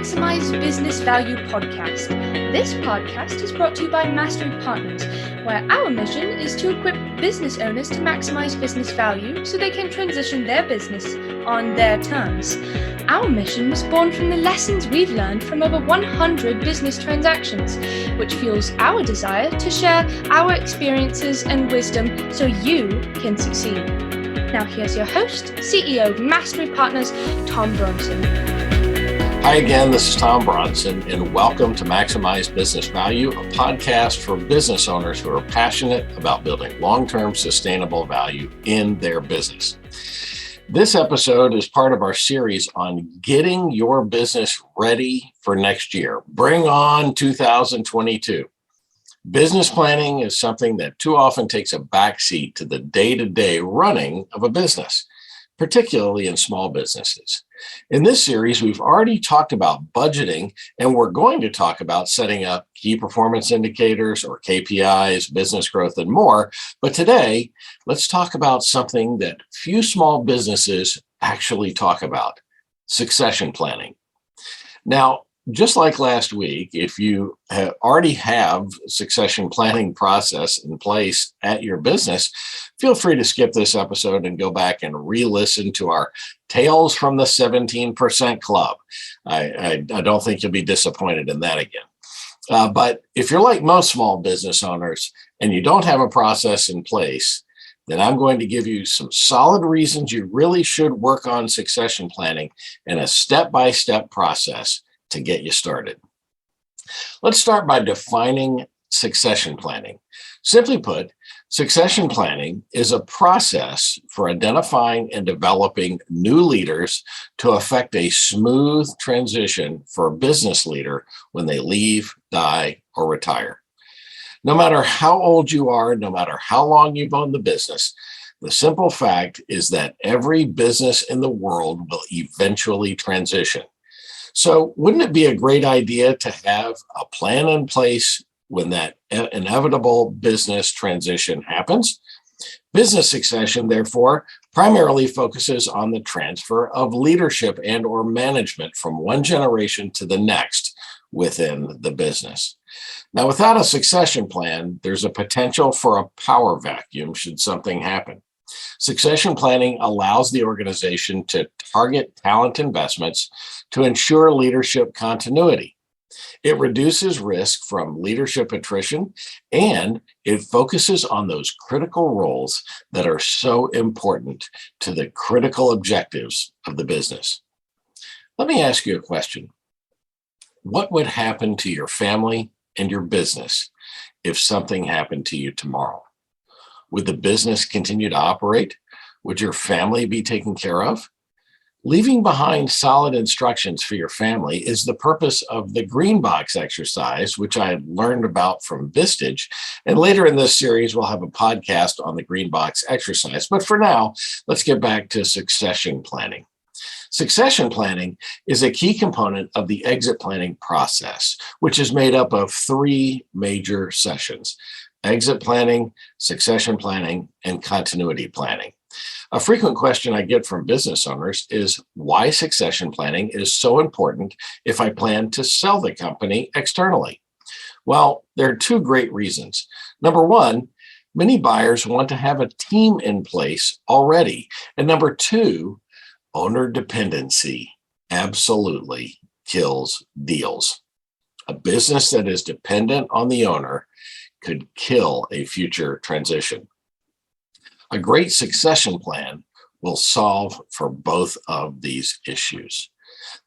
Maximize Business Value podcast. This podcast is brought to you by Mastery Partners, where our mission is to equip business owners to maximize business value so they can transition their business on their terms. Our mission was born from the lessons we've learned from over 100 business transactions, which fuels our desire to share our experiences and wisdom so you can succeed. Now here's your host, CEO of Mastery Partners, Tom Bronson. Hi again, this is Tom Bronson, and welcome to Maximize Business Value, a podcast for business owners who are passionate about building long-term sustainable value in their business. This episode is part of our series on getting your business ready for next year. Bring on 2022. Business planning is something that too often takes a backseat to the day-to-day running of a business, particularly in small businesses. In this series, we've already talked about budgeting, and we're going to talk about setting up key performance indicators or KPIs, business growth, and more. But today, let's talk about something that few small businesses actually talk about: succession planning. Now, just like last week, if you already have succession planning process in place at your business, feel free to skip this episode and go back and re-listen to our Tales from the 17% Club. I don't think you'll be disappointed in that again. But if you're like most small business owners and you don't have a process in place, then I'm going to give you some solid reasons you really should work on succession planning and a step-by-step process to get you started. Let's start by defining succession planning. Simply put, succession planning is a process for identifying and developing new leaders to effect a smooth transition for a business leader when they leave, die, or retire. No matter how old you are, no matter how long you've owned the business, the simple fact is that every business in the world will eventually transition. So wouldn't it be a great idea to have a plan in place when that inevitable business transition happens? Business succession, therefore, primarily focuses on the transfer of leadership and or management from one generation to the next within the business. Now, without a succession plan, there's a potential for a power vacuum should something happen. Succession planning allows the organization to target talent investments to ensure leadership continuity. It reduces risk from leadership attrition, and it focuses on those critical roles that are so important to the critical objectives of the business. Let me ask you a question. What would happen to your family and your business if something happened to you tomorrow? Would the business continue to operate? Would your family be taken care of? Leaving behind solid instructions for your family is the purpose of the green box exercise, which I learned about from Vistage. And later in this series, we'll have a podcast on the green box exercise. But for now, let's get back to succession planning. Succession planning is a key component of the exit planning process, which is made up of three major sessions: exit planning, succession planning, and continuity planning. A frequent question I get from business owners is why succession planning is so important if I plan to sell the company externally. Well, there are two great reasons. Number one, many buyers want to have a team in place already. And number two, owner dependency absolutely kills deals. A business that is dependent on the owner could kill a future transition. A great succession plan will solve for both of these issues.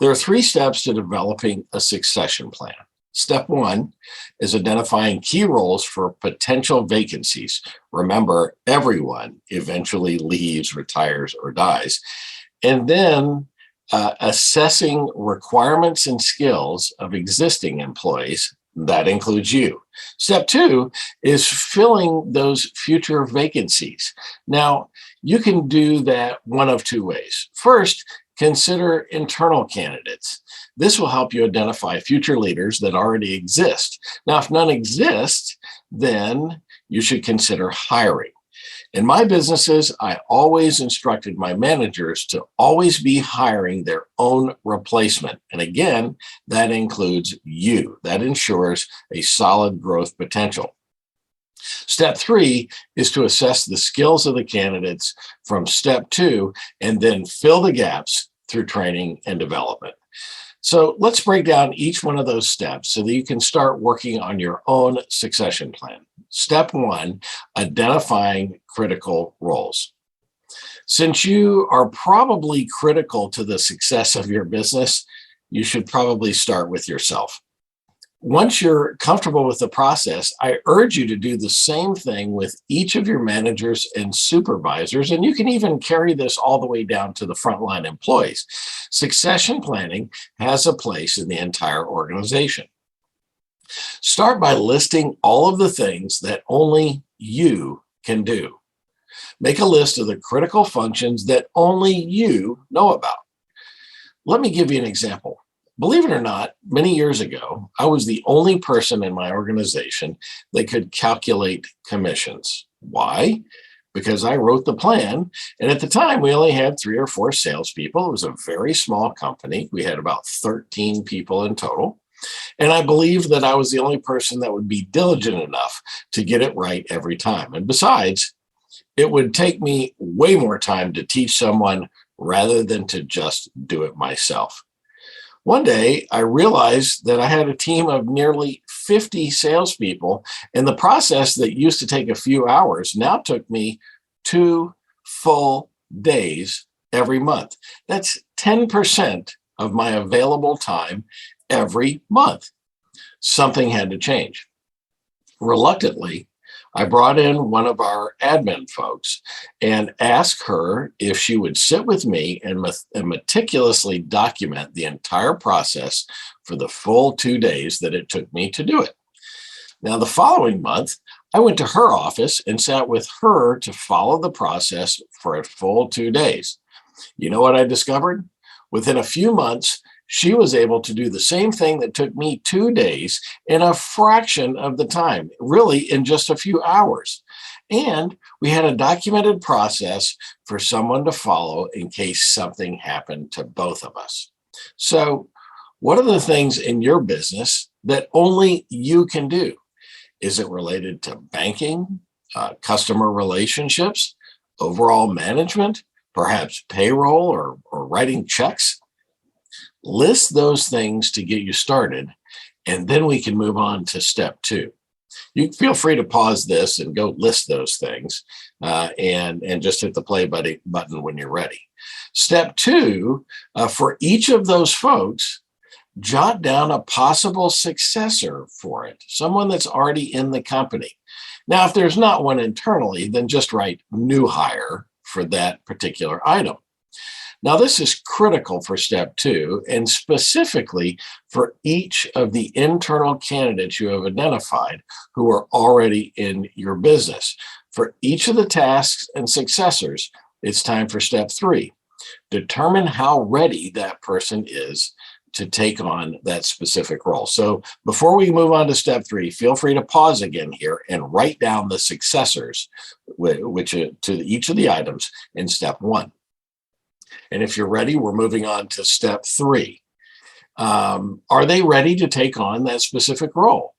There are three steps to developing a succession plan. Step one is identifying key roles for potential vacancies. Remember, everyone eventually leaves, retires, or dies. And then assessing requirements and skills of existing employees. That includes you. Step two is filling those future vacancies. Now, you can do that one of two ways. First, consider internal candidates. This will help you identify future leaders that already exist. Now, if none exist, then you should consider hiring. In my businesses, I always instructed my managers to always be hiring their own replacement. And again, that includes you. That ensures a solid growth potential. Step 3 is to assess the skills of the candidates from step 2 and then fill the gaps through training and development. So let's break down each one of those steps so that you can start working on your own succession plan. Step 1, identifying critical roles. Since you are probably critical to the success of your business, you should probably start with yourself. Once you're comfortable with the process, I urge you to do the same thing with each of your managers and supervisors, and you can even carry this all the way down to the frontline employees. Succession planning has a place in the entire organization. Start by listing all of the things that only you can do. Make a list of the critical functions that only you know about. Let me give you an example. Believe it or not, many years ago, I was the only person in my organization that could calculate commissions. Why? Because I wrote the plan. And at the time, we only had 3 or 4 salespeople. It was a very small company. We had about 13 people in total. And I believed that I was the only person that would be diligent enough to get it right every time. And besides, it would take me way more time to teach someone rather than to just do it myself. One day, I realized that I had a team of nearly 50 salespeople, and the process that used to take a few hours now took me 2 full days every month. That's 10% of my available time every month. Something had to change. Reluctantly, I brought in one of our admin folks and asked her if she would sit with me and meticulously document the entire process for the full 2 days that it took me to do it. Now, the following month, I went to her office and sat with her to follow the process for a full 2 days. You know what I discovered? Within a few months, she was able to do the same thing that took me 2 days in a fraction of the time, really in just a few hours. And we had a documented process for someone to follow in case something happened to both of us. So, what are the things in your business that only you can do? Is it related to banking, customer relationships, overall management, perhaps payroll or writing checks? List those things to get you started, and then we can move on to step 2. You feel free to pause this and go list those things and just hit the play button when you're ready. Step 2, for each of those folks, jot down a possible successor for it, someone that's already in the company. Now, if there's not one internally, then just write new hire for that particular item. Now, this is critical for step 2, and specifically for each of the internal candidates you have identified who are already in your business. For each of the tasks and successors, it's time for step 3. Determine how ready that person is to take on that specific role. So before we move on to step 3, feel free to pause again here and write down the successors which to each of the items in step 1. And if you're ready, we're moving on to step 3. Are they ready to take on that specific role?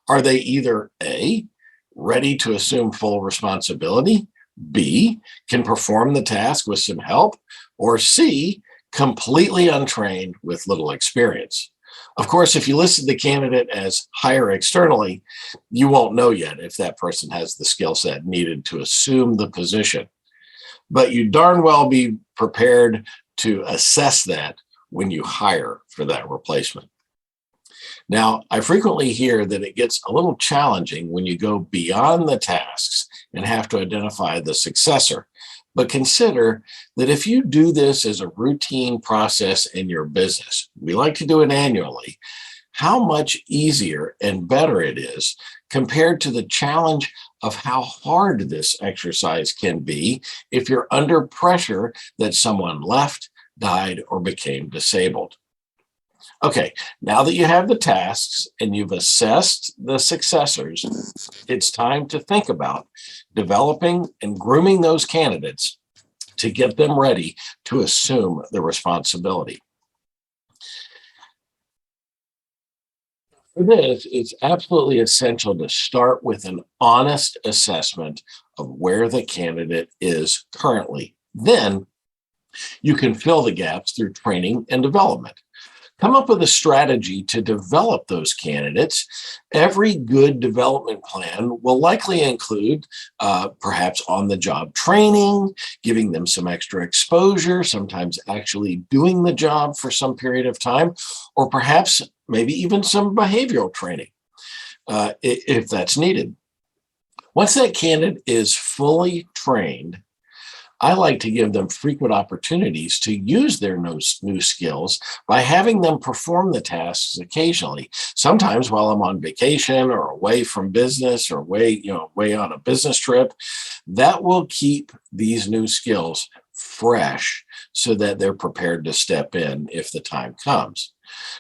Are they either A, ready to assume full responsibility, B, can perform the task with some help, or C, completely untrained with little experience? Of course, if you listed the candidate as hire externally, you won't know yet if that person has the skill set needed to assume the position. But you darn well be prepared to assess that when you hire for that replacement. Now, I frequently hear that it gets a little challenging when you go beyond the tasks and have to identify the successor. But consider that if you do this as a routine process in your business, we like to do it annually, how much easier and better it is compared to the challenge of how hard this exercise can be if you're under pressure that someone left, died, or became disabled. Okay, now that you have the tasks and you've assessed the successors, it's time to think about developing and grooming those candidates to get them ready to assume the responsibility. For this, it's absolutely essential to start with an honest assessment of where the candidate is currently. Then you can fill the gaps through training and development. Come up with a strategy to develop those candidates. Every good development plan will likely include perhaps on the job training, giving them some extra exposure, sometimes actually doing the job for some period of time, or perhaps maybe even some behavioral training if that's needed. Once that candidate is fully trained, I like to give them frequent opportunities to use their new skills by having them perform the tasks occasionally, sometimes while I'm on vacation or away from business or away on a business trip. That will keep these new skills fresh so that they're prepared to step in if the time comes.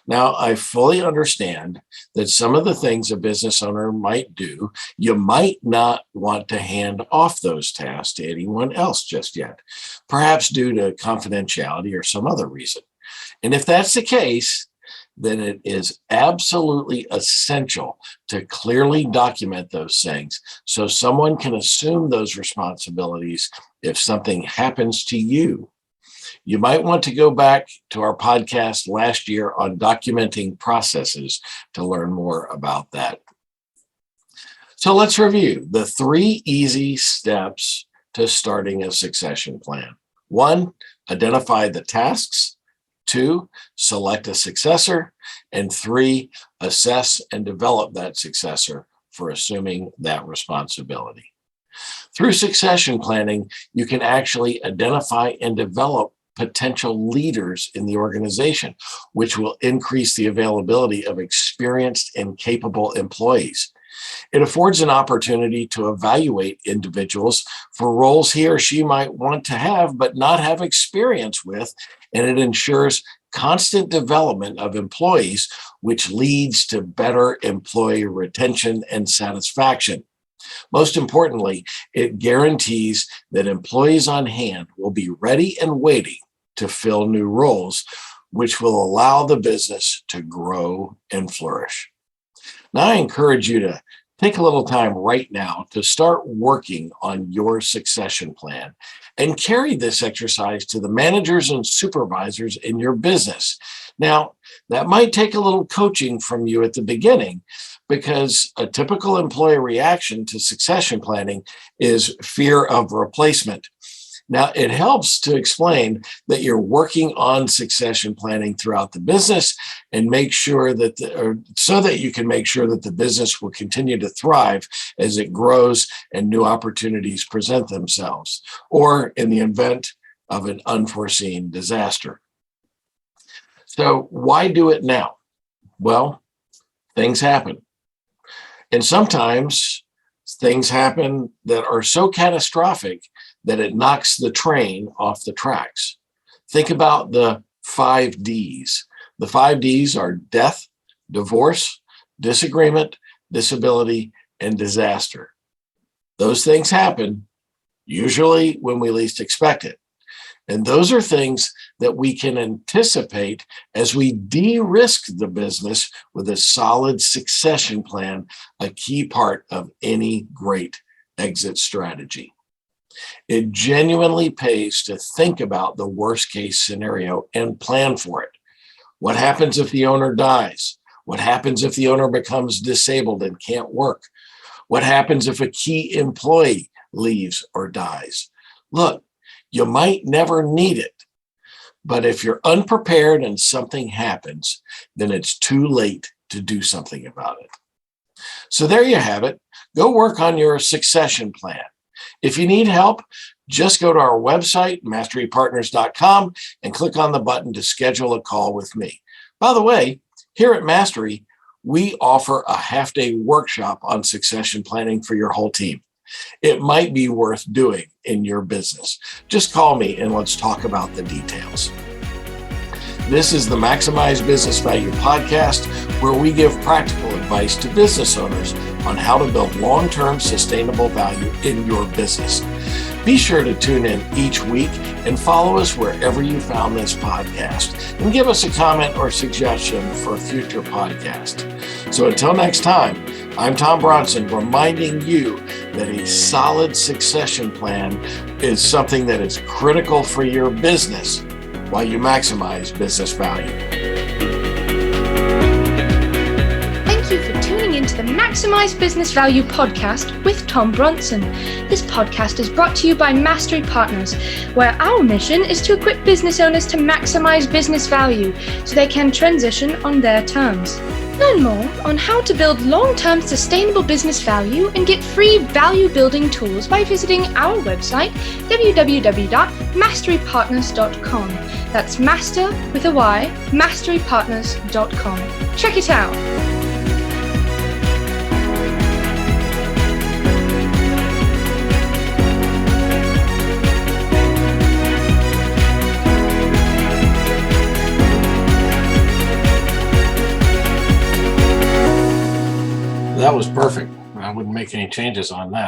Now, I fully understand that some of the things a business owner might do, you might not want to hand off those tasks to anyone else just yet, perhaps due to confidentiality or some other reason. And if that's the case, then it is absolutely essential to clearly document those things so someone can assume those responsibilities if something happens to you. You might want to go back to our podcast last year on documenting processes to learn more about that. So let's review the 3 easy steps to starting a succession plan. 1, identify the tasks. 2, select a successor. And 3, assess and develop that successor for assuming that responsibility. Through succession planning, you can actually identify and develop potential leaders in the organization, which will increase the availability of experienced and capable employees. It affords an opportunity to evaluate individuals for roles he or she might want to have but not have experience with, and it ensures constant development of employees, which leads to better employee retention and satisfaction. Most importantly, it guarantees that employees on hand will be ready and waiting to fill new roles, which will allow the business to grow and flourish. Now, I encourage you to take a little time right now to start working on your succession plan and carry this exercise to the managers and supervisors in your business. Now, that might take a little coaching from you at the beginning, because a typical employee reaction to succession planning is fear of replacement. Now, it helps to explain that you're working on succession planning throughout the business and make sure that so that you can make sure that the business will continue to thrive as it grows and new opportunities present themselves, or in the event of an unforeseen disaster. So why do it now? Well, things happen. And sometimes things happen that are so catastrophic that it knocks the train off the tracks. Think about the 5 Ds. The 5 Ds are death, divorce, disagreement, disability, and disaster. Those things happen usually when we least expect it. And those are things that we can anticipate as we de-risk the business with a solid succession plan, a key part of any great exit strategy. It genuinely pays to think about the worst case scenario and plan for it. What happens if the owner dies? What happens if the owner becomes disabled and can't work? What happens if a key employee leaves or dies? Look, you might never need it, but if you're unprepared and something happens, then it's too late to do something about it. So there you have it. Go work on your succession plan. If you need help, just go to our website, masterypartners.com, and click on the button to schedule a call with me. By the way, here at Mastery, we offer a half-day workshop on succession planning for your whole team. It might be worth doing in your business. Just call me and let's talk about the details. This is the Maximize Business Value podcast, where we give practical advice to business owners on how to build long-term sustainable value in your business. Be sure to tune in each week and follow us wherever you found this podcast, and give us a comment or suggestion for a future podcast. So until next time, I'm Tom Bronson, reminding you that a solid succession plan is something that is critical for your business while you maximize business value. Thank you for tuning into the Maximize Business Value podcast with Tom Bronson. This podcast is brought to you by Mastery Partners, where our mission is to equip business owners to maximize business value so they can transition on their terms. Learn more on how to build long-term sustainable business value and get free value-building tools by visiting our website, www.masterypartners.com. That's master with a Y, masterypartners.com. Check it out. That was perfect. I wouldn't make any changes on that.